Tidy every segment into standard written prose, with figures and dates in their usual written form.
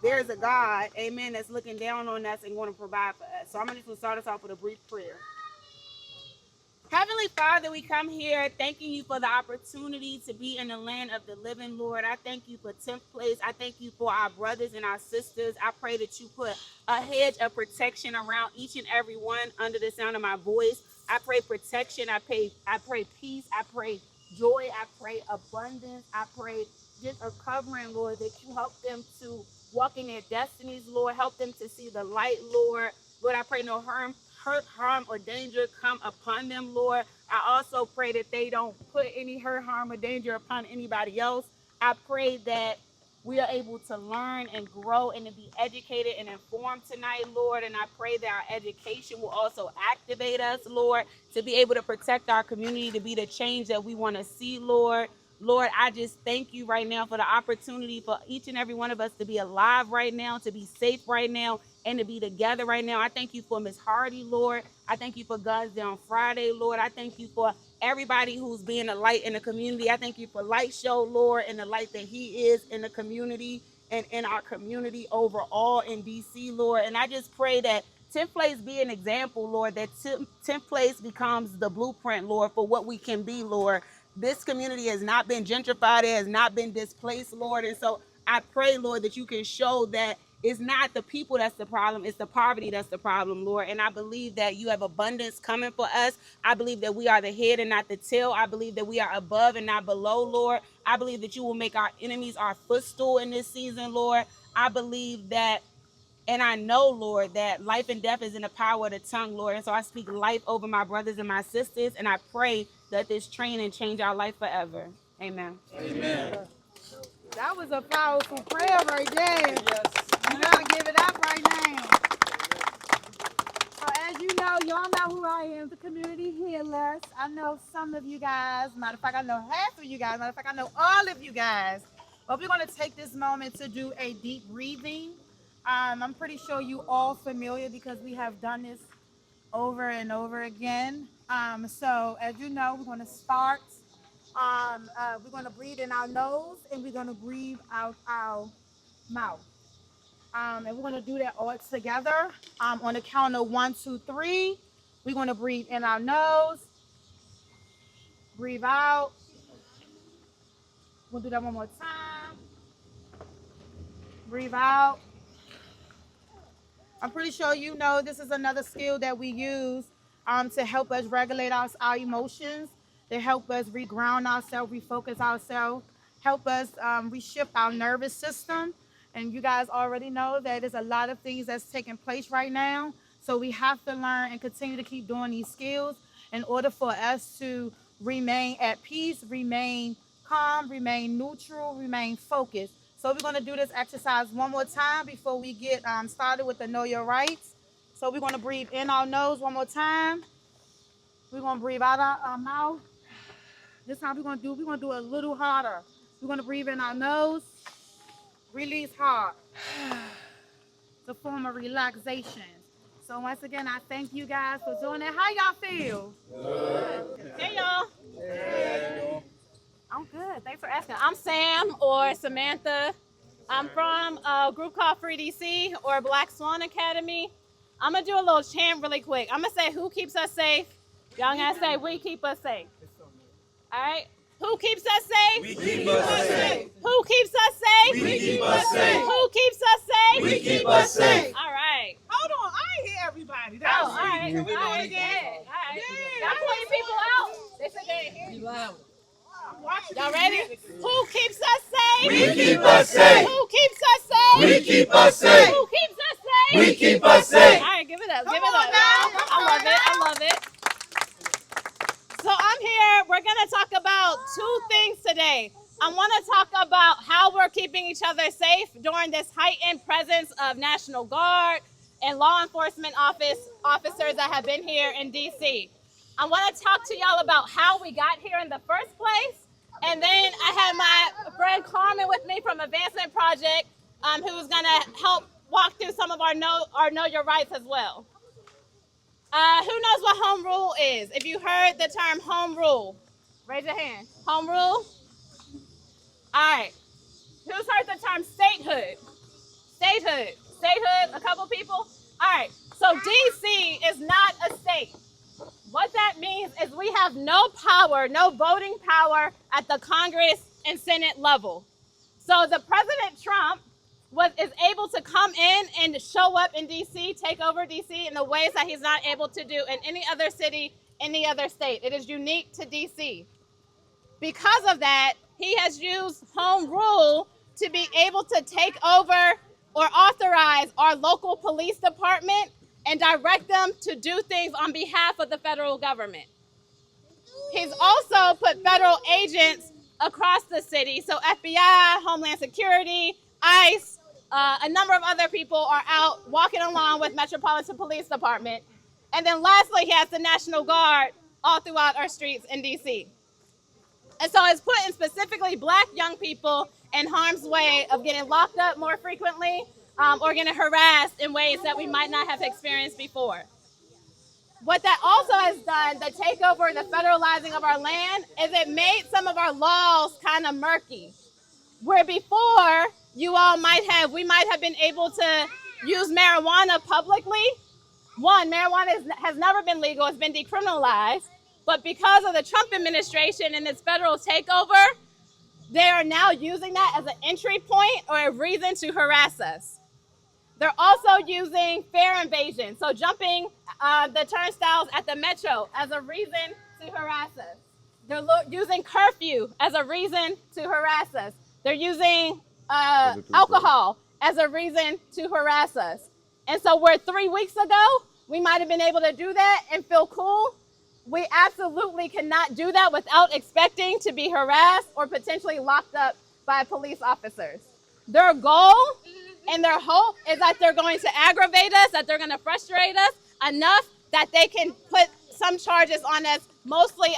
there's a God, amen, that's looking down on us and going to provide for us. So I'm just going to start us off with a brief prayer. Heavenly Father, we come here thanking you for the opportunity to be in the land of the living, Lord. I thank you for 10th place. I thank you for our brothers and our sisters. I pray that you put a hedge of protection around each and every one under the sound of my voice. I pray protection. I pray peace. I pray joy. I pray abundance. I pray just a covering, Lord, that you help them to walk in their destinies, Lord. Help them to see the light, Lord. Lord, I pray no hurt, harm, or danger come upon them, Lord. I also pray that they don't put any hurt, harm, or danger upon anybody else. I pray that we are able to learn and grow and to be educated and informed tonight, Lord. And I pray that our education will also activate us, Lord, to be able to protect our community, to be the change that we want to see, Lord. Lord, I just thank you right now for the opportunity for each and every one of us to be alive right now, to be safe right now, and to be together right now. I thank you for Miss Hardy, Lord. I thank you for Guns Down Friday, Lord. I thank you for everybody who's being a light in the community. I thank you for Lightshow, Lord, and the light that he is in the community and in our community overall in DC, Lord. And I just pray that 10th place be an example, Lord, that 10th place becomes the blueprint, Lord, for what we can be, Lord. This community has not been gentrified. It has not been displaced, Lord. And so I pray, Lord, that you can show that it's not the people that's the problem. It's the poverty that's the problem, Lord. And I believe that you have abundance coming for us. I believe that we are the head and not the tail. I believe that we are above and not below, Lord. I believe that you will make our enemies our footstool in this season, Lord. I believe that, and I know, Lord, that life and death is in the power of the tongue, Lord. And so I speak life over my brothers and my sisters, and I pray that this training change our life forever. Amen. Amen. That was a powerful prayer right there. You gotta give it up right now. So as you know, y'all know who I am, the community healers. I know some of you guys. Matter of fact, I know half of you guys. Matter of fact, I know all of you guys. But we're going to take this moment to do a deep breathing. I'm pretty sure you all familiar because we have done this over and over again. So as you know, we're going to start. We're going to breathe in our nose and we're going to breathe out our mouth. And we're going to do that all together. On the count of 1, 2, 3, we're going to breathe in our nose, breathe out. We'll do that one more time. Breathe out. I'm pretty sure you know this is another skill that we use to help us regulate our emotions, to help us reground ourselves, refocus ourselves, help us reshift our nervous system. And you guys already know that there's a lot of things that's taking place right now. So we have to learn and continue to keep doing these skills in order for us to remain at peace, remain calm, remain neutral, remain focused. So we're going to do this exercise one more time before we get started with the Know Your Rights. So we're going to breathe in our nose one more time. We're going to breathe out our mouth. This time we're going to do a little harder. We're going to breathe in our nose, release hard. It's a form of relaxation. So once again, I thank you guys for doing it. How y'all feel? Good. Hey, y'all. Hey. I'm good. Thanks for asking. I'm Sam or Samantha. I'm from a group called Free DC or Black Swan Academy. I'm going to do a little chant really quick. I'm going to say who keeps us safe. Y'all going to say we keep us safe. All right. Who keeps us safe? We keep us safe. Who keeps us safe? We keep us safe. Who keeps us safe? We keep us safe. All right. Hold on, I ain't hear everybody. Oh, all right. Can we do it again? All right. Yeah. Y'all pulling people out. They said they didn't hear you. Y'all ready? Who keeps us safe? We keep us safe. Who keeps us safe? We keep us safe. Who keeps us safe? We keep us safe. All right, give it up. Give it Come on up, now. y'all. I love it. I love it. So I'm here. We're going to talk about two things today. I want to talk about how we're keeping each other safe during this heightened presence of National Guard and law enforcement officers that have been here in DC. I want to talk to y'all about how we got here in the first place. And then I have my friend Carmen with me from Advancement Project, who's going to help walk through some of our know your rights as well. Who knows what home rule is? If you heard the term home rule, raise your hand. Home rule? All right. Who's heard the term statehood? So DC is not a state. What that means is we have no power, no voting power at the Congress and Senate level. So the President Trump is able to come in and show up in DC, take over DC in the ways that he's not able to do in any other city, any other state. It is unique to DC. Because of that, he has used home rule to be able to take over or authorize our local police department and direct them to do things on behalf of the federal government. He's also put federal agents across the city. So FBI, Homeland Security, ICE, a number of other people are out walking along with Metropolitan Police Department. And then lastly, he has the National Guard all throughout our streets in DC. And so it's putting specifically Black young people in harm's way of getting locked up more frequently or getting harassed in ways that we might not have experienced before. What that also has done, the takeover, the federalizing of our land, is it made some of our laws kind of murky. Where before, we might have been able to use marijuana publicly. One, marijuana has never been legal, it's been decriminalized. But because of the Trump administration and its federal takeover, they are now using that as an entry point or a reason to harass us. They're also using fare invasion, so jumping the turnstiles at the Metro as a reason to harass us. They're using curfew as a reason to harass us. They're using alcohol as a reason to harass us. And so where 3 weeks ago, we might have been able to do that and feel cool, we absolutely cannot do that without expecting to be harassed or potentially locked up by police officers. Their goal and their hope is that they're going to aggravate us, that they're going to frustrate us enough that they can put some charges on us, mostly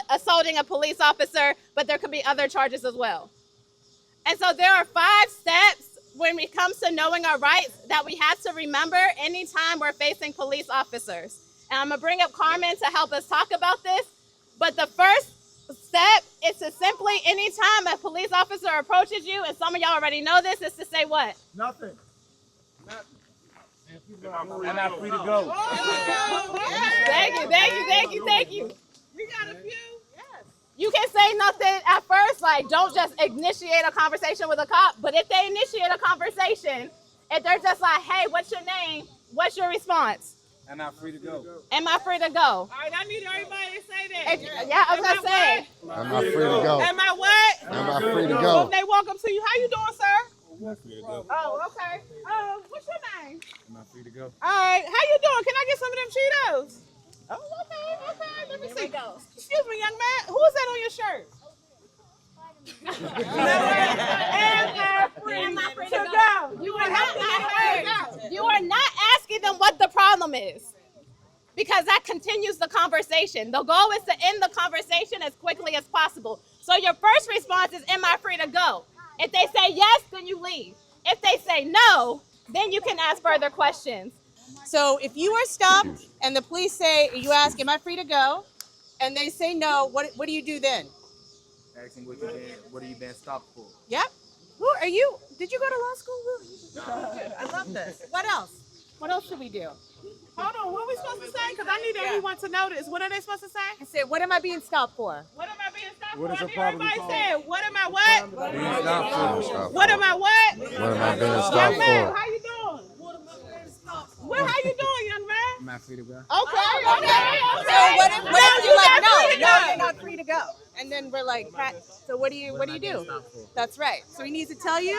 assaulting a police officer, but there could be other charges as well. And so there are 5 steps when it comes to knowing our rights that we have to remember anytime we're facing police officers. And I'm gonna bring up Carmen to help us talk about this. But the first step is to simply, anytime a police officer approaches you, and some of y'all already know this, is to say what? Nothing. And I'm free to go. Thank you. We got a few. Yes. You can say nothing at first, like don't just initiate a conversation with a cop. But if they initiate a conversation, if they're just like, hey, what's your name? What's your response? And I'm free to go. Am I free to go? All right, I need everybody to say that. Yeah, I was gonna say. Am I free to go? Am I what? Am I free to When go? they walk up to you, how you doing, sir? I'm free to go. Oh, okay. What's your name? Am I free to go? All right, how you doing? Can I get some of them Cheetos? Oh, okay. Let me see. Excuse me, young man. Who is that on your shirt? Am I free to go? You are not asking them what the problem is, because that continues the conversation. The goal is to end the conversation as quickly as possible. So your first response is, am I free to go? If they say yes, then you leave. If they say no, then you can ask further questions. So if you are stopped and the police say, you ask, am I free to go? And they say no, what do you do then? Asking what are you being stopped for? Yep. Who are you? Did you go to law school? I love this. What else? What else should we do? Hold on, what are we supposed to say? Because I need everyone to know this. What are they supposed to say? I said, what am I being stopped for? What am I being stopped What for? is I the need problem everybody called? say, what am I what? Being stopped for. What am I what? What am I being Young stopped man, for? how you doing? What, how you doing, young man? Am I free to go? Okay. So what if you're like, no, you're not free to go. And then we're like, so what do you do? That's right. So he needs to tell you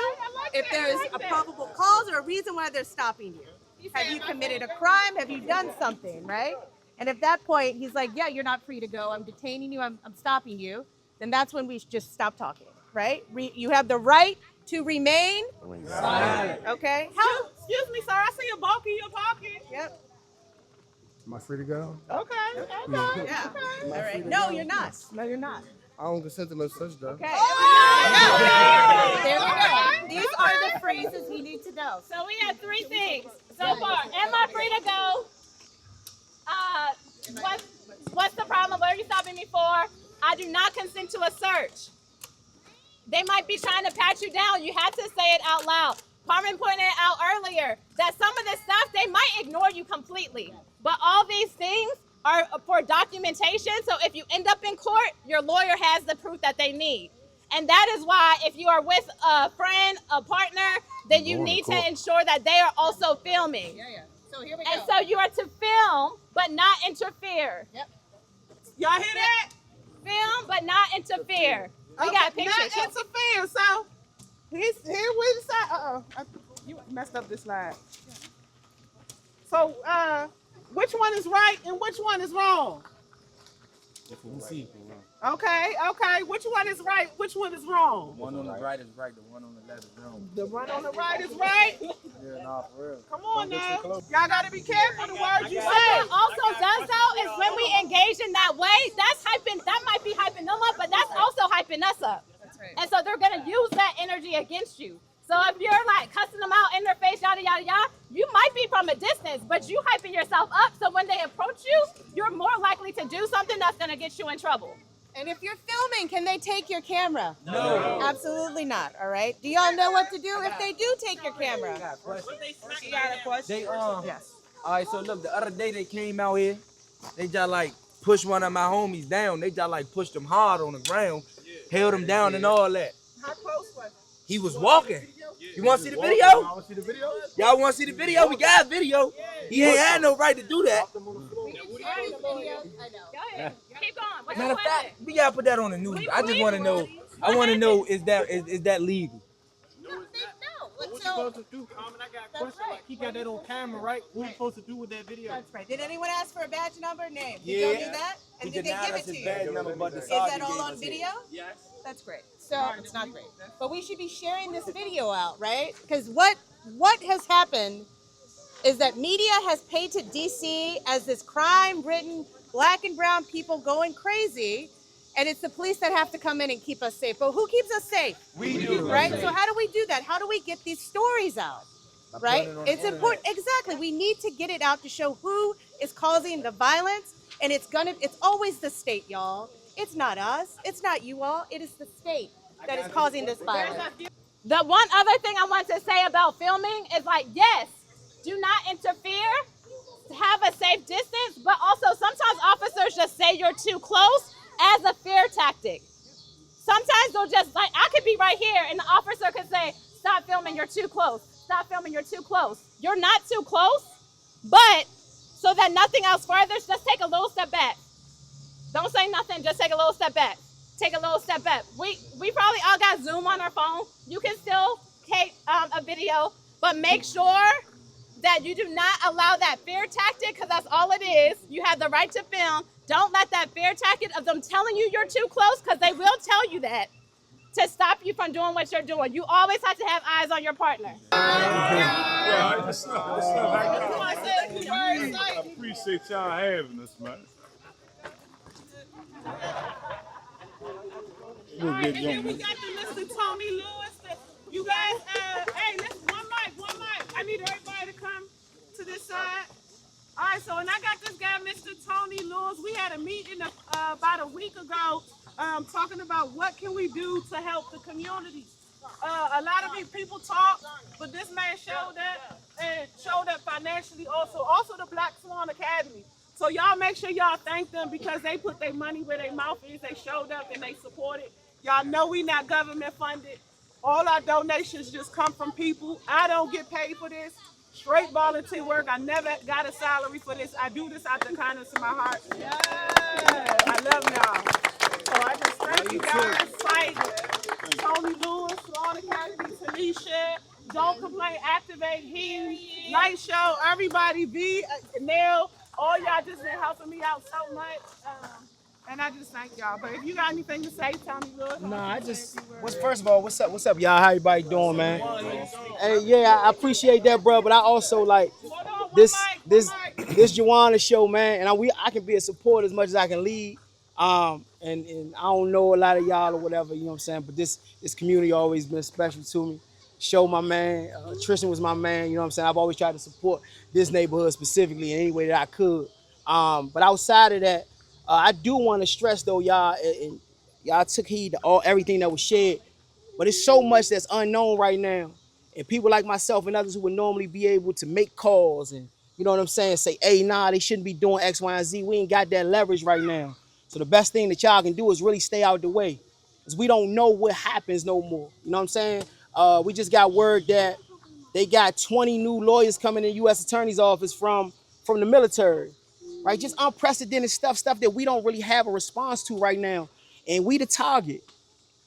if there's a probable cause or a reason why they're stopping you. Have you committed a crime? Have you done something, right? And at that point, he's like, yeah, you're not free to go. I'm detaining you. I'm stopping you. Then that's when we just stop talking, right? You have the right to remain silent. Okay? Excuse me, sir. I see you bulky. You're talking. Yep. Am I free to go? Okay. Yeah. All right. No, you're not. No, you're not. I don't consent to no such though. Okay. There we go. These are the phrases we need to know. So we have 3 things so far. Am I free to go? What's the problem? What are you stopping me for? I do not consent to a search. They might be trying to pat you down. You have to say it out loud. Carmen pointed out earlier that some of this stuff, they might ignore you completely. But all these things are for documentation. So if you end up in court, your lawyer has the proof that they need. And that is why if you are with a friend, a partner, then you need to ensure that they are also filming. So here we go. And so you are to film, but not interfere. Yep. Y'all hear that? Film, but not interfere. We got pictures. Not interfere. So here we decide. You messed up this slide. So which one is right and which one is wrong? Okay. Which one is right? Which one is wrong? The one on the right is right. The one on the left is wrong. The one on the right is right. Yeah, nah, for real. Come on now. Y'all gotta be careful the words you What say. that also does though is when we engage in that way, that's hyping, that might be hyping them up, but that's also hyping us up. That's right. And so they're gonna use that energy against you. So if you're like cussing them out in their face, yada, yada, yada, you might be from a distance, but you hyping yourself up. So when they approach you, you're more likely to do something that's gonna get you in trouble. And if you're filming, can they take your camera? No. Absolutely not, all right? Do y'all know what to do if they do take your camera? She got a question. They Yes. all right, so look, the other day they came out here, they just like pushed one of my homies down. They just like pushed him hard on the ground, held him down and all that. How close was it? He was walking. You want to see the video? Y'all want to see the video? Y'all want to see the video? We got video. He ain't had no right to do that. I know. Go ahead. Keep going. What's Matter your of fact, question? we gotta put that on the news. I just want to know. I want to know is that legal? No. What So, supposed to do? Carmen, I got a question. right. Like, he got that on camera, right? What are you supposed to do with that video? that's right. Did anyone ask for a badge number, name? Did Yeah. y'all do that? And He did they denied give us it to his you? badge number, but the Is sergeant that all gave on us it. video? Yes. That's great. So it's not great, but we should be sharing this video out, right? Because what has happened is that media has painted DC as this crime-ridden black and brown people going crazy, and it's the police that have to come in and keep us safe. But who keeps us safe? We do. Right? So how do we do that? How do we get these stories out? Right? It's important. Exactly. We need to get it out to show who is causing the violence, and it's always the state, y'all. It's not us. It's not you all. It is the state that is causing this violence. The one other thing I want to say about filming is like, yes, do not interfere, have a safe distance, but also sometimes officers just say you're too close as a fear tactic. Sometimes they'll just like, I could be right here and the officer could say, stop filming, you're too close. Stop filming, you're too close. You're not too close, but so that nothing else further, just take a little step back. Don't say nothing, just take a little step back. Take a little step back. We probably all got Zoom on our phone. You can still take a video, but make sure that you do not allow that fear tactic, because that's all it is. You have the right to film. Don't let that fear tactic of them telling you you're too close, because they will tell you that, to stop you from doing what you're doing. You always have to have eyes on your partner. I appreciate y'all having us, man. All right, and then we got the Mr. Tony Lewis. You guys, hey, listen, one mic. I need everybody to come to this side. All right, so and I got this guy, Mr. Tony Lewis. We had a meeting about a week ago talking about what can we do to help the community. A lot of people talk, but this man showed up and showed up financially also. Also the Black Swan Academy. So y'all make sure y'all thank them because they put their money where their mouth is. They showed up and they supported. Y'all know we not government funded. All our donations just come from people. I don't get paid for this. Straight volunteer work. I never got a salary for this. I do this out the kindness of my heart. I love y'all. So I just thank you guys. Syke, Tony Lewis, Swan Academy, Tanisha, Don't Complain, Activate, He, Lightshow, everybody, V, Nell, all y'all just been helping me out so much. And I just thank y'all. But if you got anything to say, Tony Lewis. Nah, first of all, what's up, y'all? How everybody doing, man? Hey, yeah, I appreciate that, bro. But I also like this Joanna show, man. And I can be a support as much as I can lead. And I don't know a lot of y'all or whatever, you know what I'm saying. But this community always been special to me. Show my man, Tristan was my man, you know what I'm saying. I've always tried to support this neighborhood specifically in any way that I could. But outside of that, I do want to stress though, y'all, and y'all took heed to everything that was shared, but it's so much that's unknown right now. And people like myself and others who would normally be able to make calls and, you know what I'm saying, say, hey, nah, they shouldn't be doing X, Y, and Z. We ain't got that leverage right now. So the best thing that y'all can do is really stay out the way. Because we don't know what happens no more. You know what I'm saying? We just got word that they got 20 new lawyers coming in the U.S. Attorney's Office from the military, right? Just unprecedented stuff that we don't really have a response to right now. And we the target.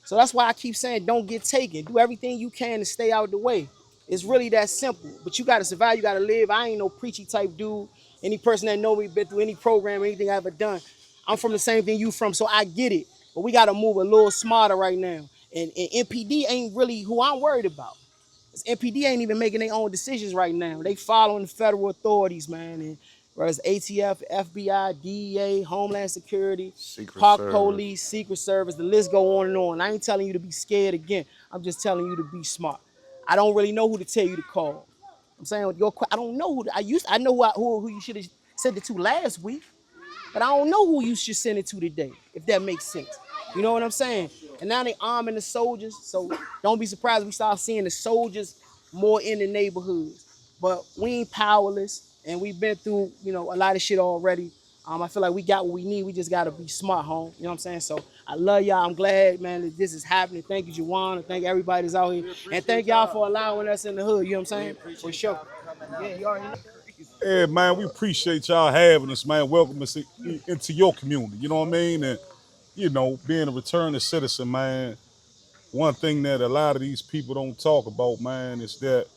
So that's why I keep saying don't get taken. Do everything you can to stay out the way. It's really that simple. But you got to survive. You got to live. I ain't no preachy type dude. Any person that know me, been through any program, anything I ever done. I'm from the same thing you from, so I get it. But we got to move a little smarter right now. And MPD ain't really who I'm worried about. MPD ain't even making their own decisions right now. They following the federal authorities, man. And whereas ATF, FBI, DEA, Homeland Security, Park Police, Secret Service, the list go on and on. I ain't telling you to be scared again. I'm just telling you to be smart. I don't really know who to tell you to call. I'm saying I don't know I know who you should have sent it to last week, but I don't know who you should send it to today, if that makes sense. You know what I'm saying? And now they arming the soldiers, so don't be surprised if we start seeing the soldiers more in the neighborhoods. But we ain't powerless, and we've been through, a lot of shit already. I feel like we got what we need. We just gotta be smart, home. You know what I'm saying? So I love y'all. I'm glad, man, that this is happening. Thank you, Juwan. Thank everybody that's out here. And thank y'all for allowing us in the hood. You know what I'm saying? For sure. Yeah, you already know. Yeah, man, we appreciate y'all having us, man. Welcome us into your community. You know what I mean? And, being a returning citizen, man, one thing that a lot of these people don't talk about, man, is that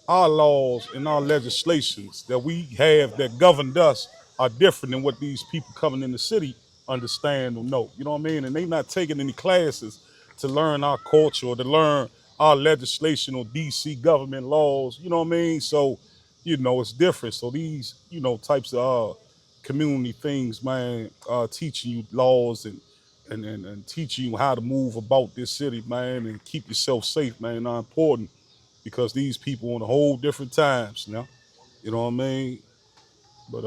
our laws and our legislations that we have that governed us are different than what these people coming in the city understand or know. You know what I mean? And they not taking any classes to learn our culture or to learn our legislation or DC government laws. You know what I mean? So, it's different. So these, types of community things, man, teaching you laws and teaching you how to move about this city, man, and keep yourself safe, man, are important. Because these people on a whole different times now. You know what I mean? But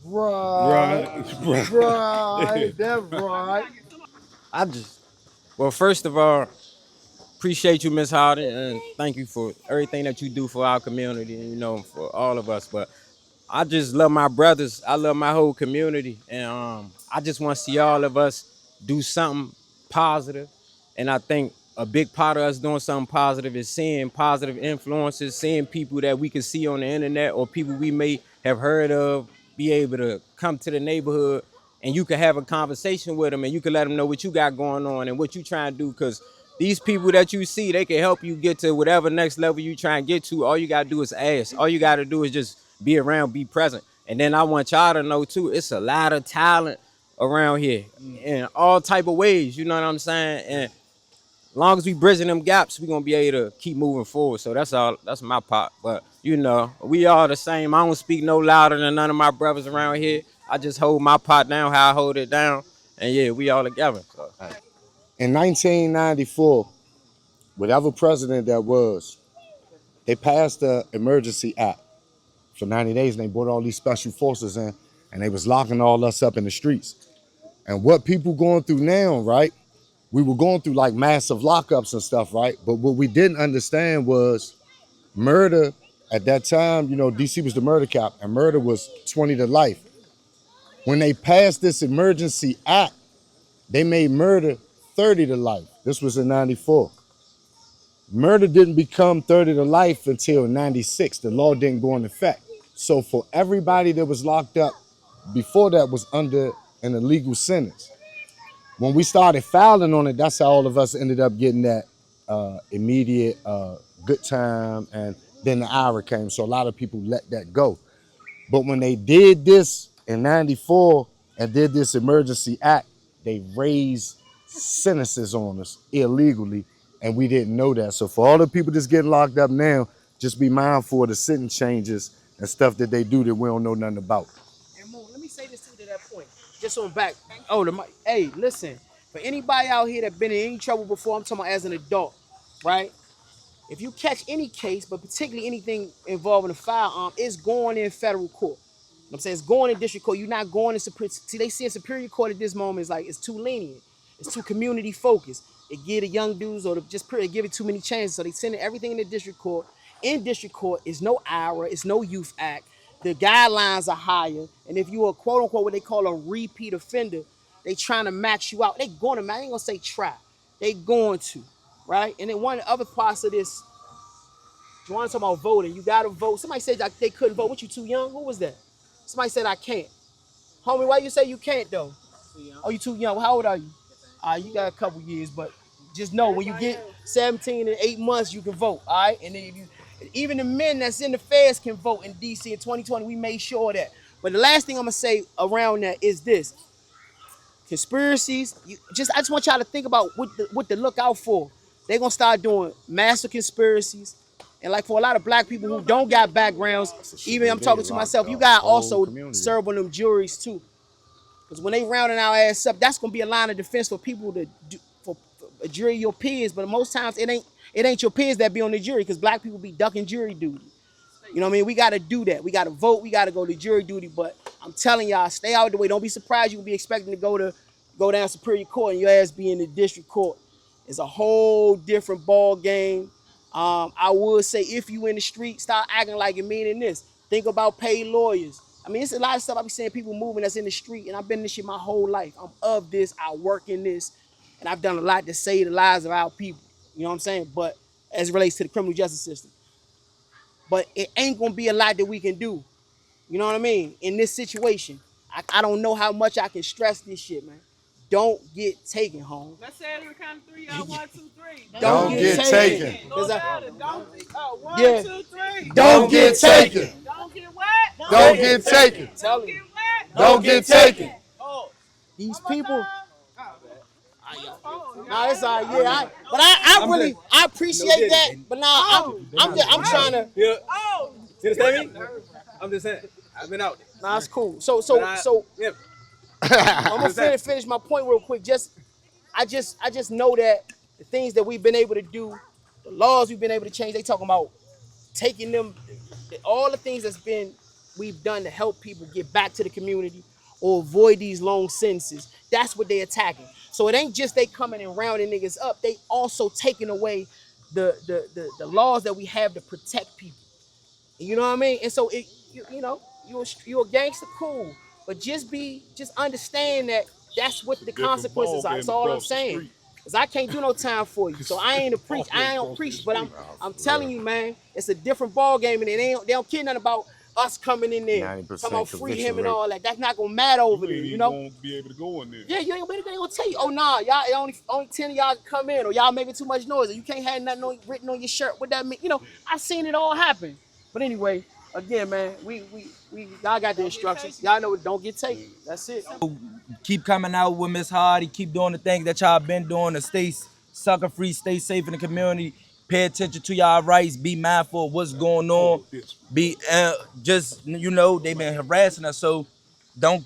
Right. That's right. Well, first of all, appreciate you, Miss Hardy, and thank you for everything that you do for our community and, for all of us. But I just love my brothers. I love my whole community. And I just want to see all of us do something positive. And I think a big part of us doing something positive is seeing positive influences, seeing people that we can see on the internet or people we may have heard of be able to come to the neighborhood and you can have a conversation with them and you can let them know what you got going on and what you trying to do. Because these people that you see, they can help you get to whatever next level you try and get to. All you got to do is ask. All you got to do is just be around, be present. And then I want y'all to know too, it's a lot of talent around here in all type of ways. You know what I'm saying? And as long as we bridging them gaps, we're going to be able to keep moving forward. So that's my part. But, we all the same. I don't speak no louder than none of my brothers around here. I just hold my part down how I hold it down. And yeah, we all together. So. In 1994, whatever president that was, they passed the Emergency Act for 90 days, and they brought all these special forces in, and they was locking all us up in the streets. And what people going through now, right? We were going through like massive lockups and stuff, right? But what we didn't understand was murder at that time, DC was the murder cap, and murder was 20 to life. When they passed this Emergency Act, they made murder 30 to life. This was in 94. Murder didn't become 30 to life until 96. The law didn't go into effect. So for everybody that was locked up before that was under an illegal sentence. When we started filing on it, that's how all of us ended up getting that immediate good time, and then the IRA came. So a lot of people let that go. But when they did this in 94 and did this Emergency Act, they raised sentences on us illegally, and we didn't know that. So for all the people that's getting locked up now, just be mindful of the sentence changes and stuff that they do that we don't know nothing about. And Mo, let me say this too to that point. Just on back. Oh, hey, listen. For anybody out here that been in any trouble before, I'm talking about as an adult, right? If you catch any case, but particularly anything involving a firearm, it's going in federal court. You know what I'm saying? It's going in district court. You're not going in Superior. See, they see in Superior Court at this moment is like it's too lenient. It's too community focused. It give the young dudes or just give it too many chances. So they send everything in the district court. In district court is no IRA, it's no youth act. The guidelines are higher. And if you are quote unquote what they call a repeat offender, they trying to max you out. They going to, I ain't gonna say try. They going to, right? And then one of the other parts of this, you want to talk about voting, you gotta vote. Somebody said that they couldn't vote. What, you too young? Who was that? Somebody said I can't. Homie, why you say you can't though? Oh, you too young. Well, how old are you? You got a couple years, but just know when you get 17 and 8 months, you can vote, all right? And then if you, even the men that's in the feds can vote in DC in 2020. We made sure of that. But the last thing I'm gonna say around that is this: conspiracies. I just want y'all to think about what to look out for. They're gonna start doing massive conspiracies, and like for a lot of black people who don't got backgrounds, even I'm talking to myself, you gotta also serve on them juries too. Because when they rounding our ass up, that's gonna be a line of defense for people to do, for a jury your peers. But most times it ain't your peers that be on the jury, because black people be ducking jury duty. You know what I mean? We gotta do that. We gotta vote. We gotta go to jury duty. But I'm telling y'all, stay out of the way. Don't be surprised you will be expecting to go down Superior Court and your ass be in the district court. It's a whole different ball game. I would say if you in the street, start acting like you meaning this. Think about paid lawyers. I mean, it's a lot of stuff I be seeing people moving that's in the street, and I've been in this shit my whole life. I'm of this, I work in this, and I've done a lot to save the lives of our people. You know what I'm saying? But as it relates to the criminal justice system. But it ain't gonna be a lot that we can do. You know what I mean? In this situation. I don't know how much I can stress this shit, man. Don't get taken home. Let's say it on the count of three, y'all. 1, 2, 3. Don't get taken. One, 2, 3. Don't get taken. Don't get what? Don't get taken. Tell me. Don't get taken. These people. Nah, it's all right. Yeah, but I really appreciate that. But now I'm trying to. Yeah. See the statement? I'm just saying. I've been out there. Nah, it's cool. So Yeah. I'm gonna finish my point real quick. I just know that the things that we've been able to do, the laws we've been able to change, they talking about taking them, all the things we've done to help people get back to the community or avoid these long sentences. That's what they attacking. So it ain't just they coming and rounding niggas up. They also taking away the laws that we have to protect people. You know what I mean? And so you're a gangster, cool. But just understand that that's what the consequences are. That's all I'm saying. Because I can't do no time for you. So I don't preach, but I'm telling you, man, it's a different ball game, and they don't care nothing about us coming in there, talking about free him and all that. That's not gonna matter over there, you know. Won't be able to go in there. Yeah, you ain't gonna tell you. Oh nah, y'all only 10 of y'all can come in, or y'all making too much noise, or you can't have nothing written on your shirt. What that mean? You know, I've seen it all happen. But anyway, again, man, y'all got the instructions. Y'all know it. Don't get taken. That's it. Keep coming out with Miss Hardy. Keep doing the things that y'all been doing to stay sucker free, stay safe in the community. Pay attention to y'all rights. Be mindful of what's going on. Be they've been harassing us, so don't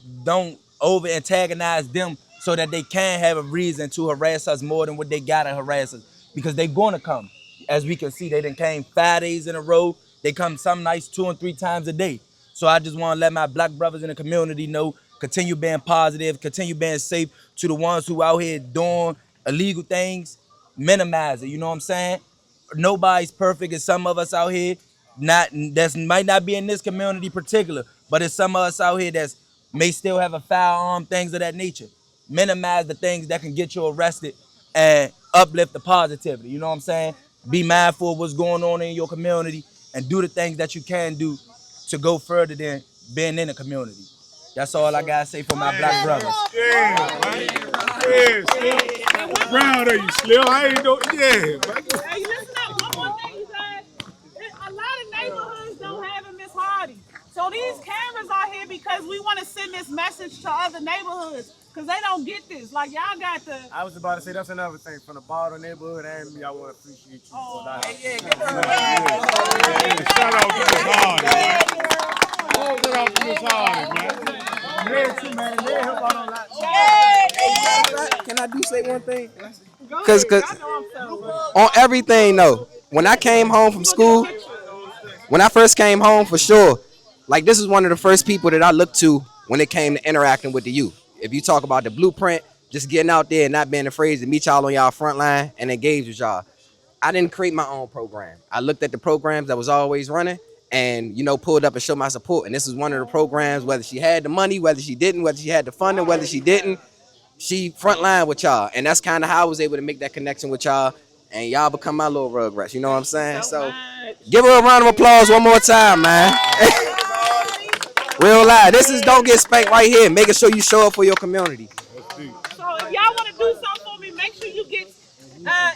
over antagonize them so that they can have a reason to harass us more than what they gotta harass us, because they gonna come. As we can see, they done came 5 days in a row. They come some nights 2 and 3 times a day. So I just want to let my black brothers in the community know, continue being positive, continue being safe. To the ones who out here doing illegal things, minimize it. You know what I'm saying? Nobody's perfect. It's some of us out here might not be in this community particular, but it's some of us out here that may still have a firearm, things of that nature. Minimize the things that can get you arrested and uplift the positivity. You know what I'm saying? Be mindful of what's going on in your community and do the things that you can do to go further than being in the community. That's all I gotta say for my black brothers. Yeah, man. Yes. Proud of you, Slim. I ain't know. Yeah, man. Hey, listen up. One more thing, you guys. A lot of neighborhoods don't have a Miss Hardy. So these cameras are here because we want to send this message to other neighborhoods, because they don't get this. Like, y'all got the... I was about to say, that's another thing. From the Baldo neighborhood and me, I want to appreciate you for that. Shout out to Miss Hardy, man. Shout out to Miss Hardy, man. Can I do say one thing? Cause on everything though, when I came home from school, when I first came home, for sure, like this is one of the first people that I looked to when it came to interacting with the youth. If you talk about the blueprint, just getting out there and not being afraid to meet y'all on y'all front line and engage with y'all. I didn't create my own program. I looked at the programs that was always running and, you know, pulled up and showed my support. And this is one of the programs, whether she had the money, whether she didn't, whether she had the funding, whether she didn't, she frontline with y'all. And that's kind of how I was able to make that connection with y'all. And y'all become my little rugrats, you know what I'm saying? So give her a round of applause one more time, man. Real live. This is Don't Get Spanked right here, making sure you show up for your community. So if y'all want to do something for me, make sure you get,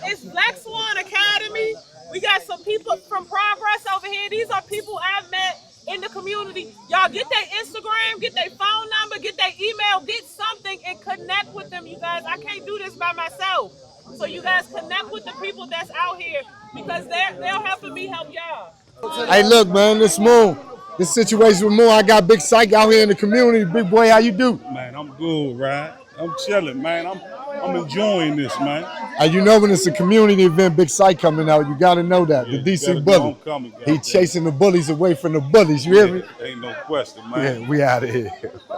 it's Black Swan Academy. We got some people from Progress over here. These are people I've met in the community. Y'all get their Instagram, get their phone number, get their email, get something and connect with them, you guys. I can't do this by myself. So you guys connect with the people that's out here because they're helping me help y'all. Hey, look, man, this situation with Moon, I got Big Syke out here in the community. Big boy, how you do? Man, I'm good, right? I'm chilling, man. I'm enjoying this, man. You know when it's a community event, Big Syke coming out, you got to know that. Yeah, the DC know bully. coming, He chasing the bullies away from the bullies, you hear me? Ain't no question, man. Yeah, we out of here.